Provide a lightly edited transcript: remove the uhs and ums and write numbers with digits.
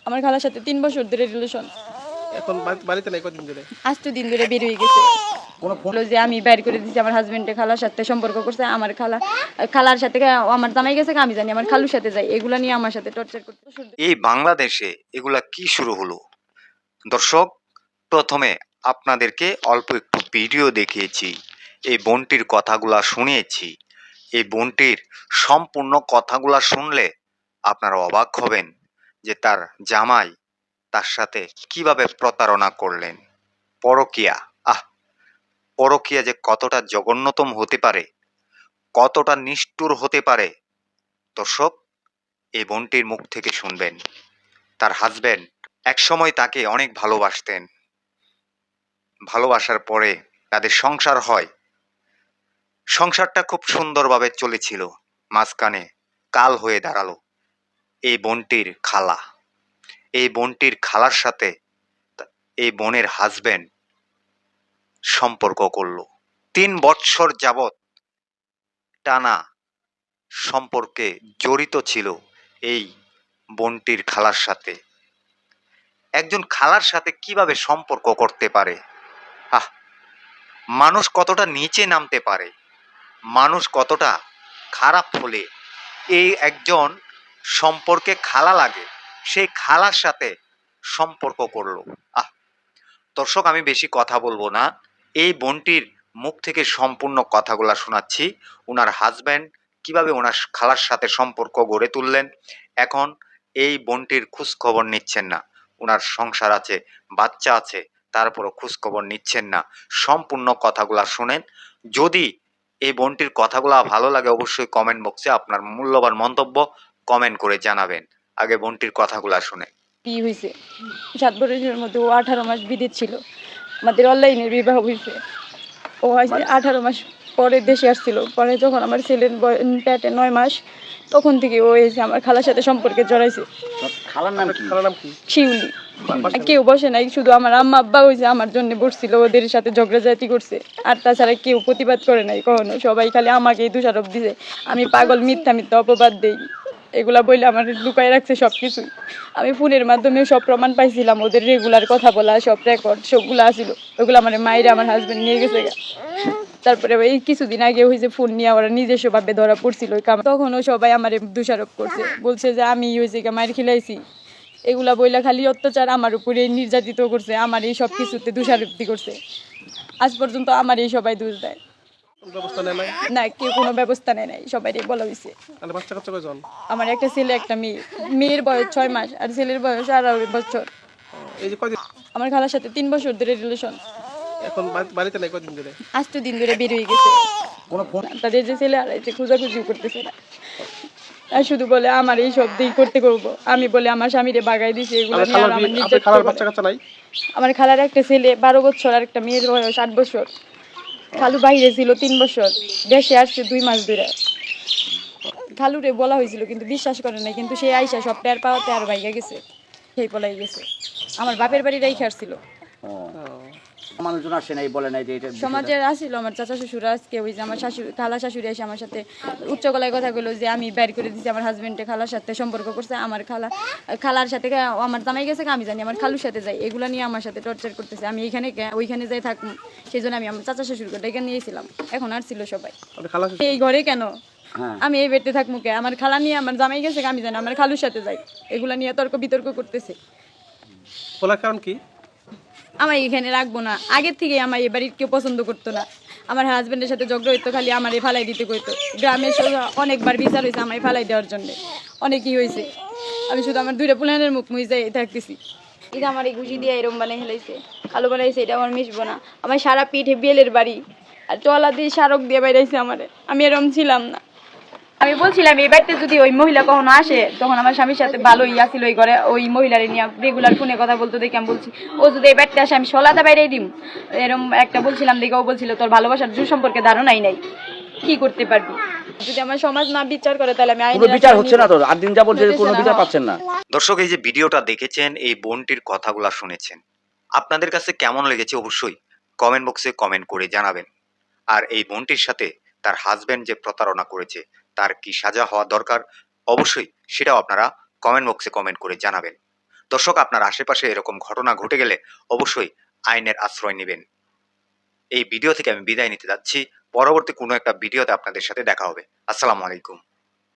আমার খালার সাথে 3 বছর ধরে রিলেশন। এখন বাড়িতে নাই কতদিন ধরে? আজ তো দিন ধরে বের হয়ে গেছে। বললো যে আমি বাইর করে দিছি আমার হাজবেন্ডে খালার সাথে সম্পর্ক করছে। আমার খালার সাথে আমার জামাই গেছে আমি জানি, আমার খালুর সাথে যাই, এগুলা নিয়ে আমার সাথে টর্চার করতে। এই বাংলাদেশে এগুলা কি শুরু হলো? দর্শক, প্রথমে আপনাদেরকে অল্প একটু ভিডিও দেখিয়েছি, এই বোনটির কথাগুলা শুনিয়েছি। এই বোনটির সম্পূর্ণ কথাগুলা শুনলে আপনারা অবাক হবেন যে তার জামাই তার সাথে কিভাবে প্রতারণা করলেন। পরকীয়া, পরকীয়া যে কতটা জঘন্যতম হতে পারে, কতটা নিষ্ঠুর হতে পারে, দর্শক এই বোনটির মুখ থেকে শুনবেন। তার হাজবেন্ড একসময় তাকে অনেক ভালোবাসতেন, ভালোবাসার পরে তাদের সংসার হয়। সংসারটা খুব সুন্দরভাবে চলেছিল, মাঝখানে কাল হয়ে দাঁড়ালো এই বোনটির খালা। এই বোনটির খালার সাথে এই বোনের হাজবেন্ড সম্পর্ক করলো। 3 বৎসর যাবৎ টানা সম্পর্কে জড়িত ছিল এই বোনটির খালার সাথে। একজন খালার সাথে কিভাবে সম্পর্ক করতে পারে? মানুষ কতটা নিচে নামতে পারে, মানুষ কতটা খারাপ হলে এই একজন সম্পর্কে খালা লাগে, সেই খালার সাথে সম্পর্ক করলো। দর্শক, আমি বেশি কথা বলবো না, এই বোনটির মুখ থেকে সম্পূর্ণ কথাগুলা শোনাচ্ছি। ওনার হাজব্যান্ড কিভাবে ওনার খালার সাথে সম্পর্ক গড়ে তুললেন। এখন এই বোনটির খোঁজ খবর নিচ্ছেন না, ওনার সংসার আছে, বাচ্চা আছে, তারপরও খোঁজ খবর নিচ্ছেন না। সম্পূর্ণ কথাগুলা শুনেন। যদি এই বোনটির কথাগুলা ভালো লাগে অবশ্যই কমেন্ট বক্সে আপনার মূল্যবান মন্তব্য কমেন্ট করে জানাবেন। আগে বোনটির কথাগুলা শুনে। বিয়ে হয়েছে 7 বছরের মধ্যে, ও 18 মাস বিদেশ ছিল। আমাদের অনলাইনের বিবাহ হয়েছে। ও 18 মাস পরে দেশে আসছিল। পরে যখন আমার ছেলের পেটে 9 মাস, তখন থেকে ও এসে আমার খালার সাথে সম্পর্কে জড়াইছে। খালার নাম কি? শিউলি। কেউ বসে নাই, শুধু আমার আম্মা আব্বা হয়েছে আমার জন্য বসছিল, ওদের সাথে ঝগড়াঝাটি করছে। আর তাছাড়া কেউ প্রতিবাদ করে নাই কখনো। সবাই খালি আমাকেই দোষারোপ দিছে, আমি পাগল, মিথ্যা মিথ্যা অপবাদ দেই। এগুলা বললে আমার লুকায় রাখছে সব কিছু। আমি ফোনের মাধ্যমে সব প্রমাণ পাইছিলাম, ওদের রেগুলার কথা বলা সব রেকর্ড সবগুলো আসিল। ওগুলো আমার মায়েরা আমার হাজবেন্ড নিয়ে গেছে। তারপরে এই কিছুদিন আগে হয়েছে ফোন নিয়ে ওরা নিজস্ব ভাবে ধরা পড়ছিল, তখনও সবাই আমার দোষারোপ করছে, বলছে যে আমি হয়েছে মায়ের খিলাইছি। এগুলা বইলা খালি অত্যাচার আমার উপরে নির্যাতিত করছে, আমার এই সব কিছুতে দোষারোপি করছে। আজ পর্যন্ত আমার এই সবাই দোষ দেয় না, কেউ কোনো ব্যবস্থা নেয় নাই, সবাই বলা হয়েছে। আমার একটা ছেলে একটা মেয়ে, মেয়ের বয়স 6 মাস আর ছেলের বয়স 18 বছর। আমার খালার সাথে 3 বছর ধরে রিলেশন। এখন বাড়িতে নাই কতদিন ধরে? আজ তো দিন ধরে বের হয়ে গেছে। তাদের যে ছেলে হারাইছে খোঁজাখুঁজি করতেছে না, আর শুধু বলে আমার এই সব দিক করতে করবো। আমি বলে আমার স্বামীরে বাগাই দিছি, এগুলো নিয়ে আর আমার নির্যাতন করে। আমার খালার একটা ছেলে 12 বছর আর একটা মেয়ের বয়স 8 বছর। খালু বাইরে ছিল 3 বছর, দেশে আসছে 2 মাস ধরে। খালুরে বলা হয়েছিল কিন্তু বিশ্বাস করে নাই, কিন্তু সে আইসা সব টের পাওয়াতে আর ভাইগা গেছে, সেই পলাই গেছে। আমার বাপের বাড়ি রাইখা আসছিল। মানুষজন আসে নাই, বলে নাই যে এটা সমাজের আসছিল আমার চাচা শ্বশুর, আজকে ওই যে আমার শাশুড়ি খালা শাশুড়ি এসে আমার সাথে উচ্চ গলায় কথা বললো যে আমি বাইর করে দিচ্ছি আমার হাজবেন্ডে খালার সাথে সম্পর্ক করছে। আমার খালার সাথে আমার জামাই গেছে আমি জানি, আমার খালুর সাথে যাই, এগুলা নিয়ে আমার সাথে টর্চার করতেছে। আমি এখানে ওইখানে যাই থাকুন, সেই জন্য আমি আমার চাচা শ্বশুর করে এখানে নিয়েছিলাম। এখন আর ছিল সবাই এই ঘরে কেন আমি এই বেডে থাকবো কে? আমার খালা নিয়ে আমার জামাই গেছে আমি জানি, আমার খালুর সাথে যাই, এগুলা নিয়ে তর্ক বিতর্ক করতেছে। বলার কারণ কি? আমার এখানে রাখবো না, আগের থেকে আমার এই বাড়ির কেউ পছন্দ করতো না। আমার হাজবেন্ডের সাথে ঝগড়া হইতো, খালি আমার ফালাই দিতে কইতো। গ্রামের অনেকবার বিচার হয়েছে আমার ফালাই দেওয়ার জন্য, অনেকই হয়েছে। আমি শুধু আমার 2টা পুলানের মুখ মুই যাই থাকতেছি। এটা আমার এই ঘুষি দিয়ে এরম বানাই হেলাইছে, কালো বানাইছে, এটা আমার মিশবো না। আমার সারা পিঠে বেলের বাড়ি আর টলা দিয়ে সারক দিয়ে বাইরাইছে আমার। আমি এরম ছিলাম না। আমি বলছিলাম এই বাড়িতে যদি ওই মহিলা কখনো আসে, তখন আমার স্বামীর সাথে ভালোই আসিল ওই ঘরে, ওই মহিলারে নিয়ে রেগুলার ফোনে কথা বলতো দেখে আমি বলছি ও যদি এই বাড়িতে আসে আমি সলাতে বাইরেই দিম। এরকম একটা বলছিলাম দেখে ও বলছিল তোর ভালোবাসার জোর সম্পর্কে ধারণাই নাই, কি করতে পারবি? যদি আমার সমাজ না বিচার করে তাহলে আমি আইনের বিচার হচ্ছে না, তো 8 দিন যাবত যে কোনো বিচার পাচ্ছেন না। দর্শক, এই যে ভিডিওটা দেখেছেন, এই বোনটির কথাগুলা শুনেছেন, আপনাদের কাছে কেমন লেগেছে অবশ্যই কমেন্ট বক্সে কমেন্ট করে জানাবেন। আর এই বোনটির সাথে তার হাজবেন্ড যে প্রতারণা করেছে তার কি সাজা হওয়া দরকার অবশ্যই সেটাও আপনারা কমেন্ট বক্সে কমেন্ট করে জানাবেন। দর্শক, আপনার আশেপাশে এরকম ঘটনা ঘটে গেলে অবশ্যই আইনের আশ্রয় নেবেন। এই ভিডিও থেকে আমি বিদায় নিতে যাচ্ছি। পরবর্তী কোনো একটা ভিডিওতে আপনাদের সাথে দেখা হবে। আসসালামু আলাইকুম।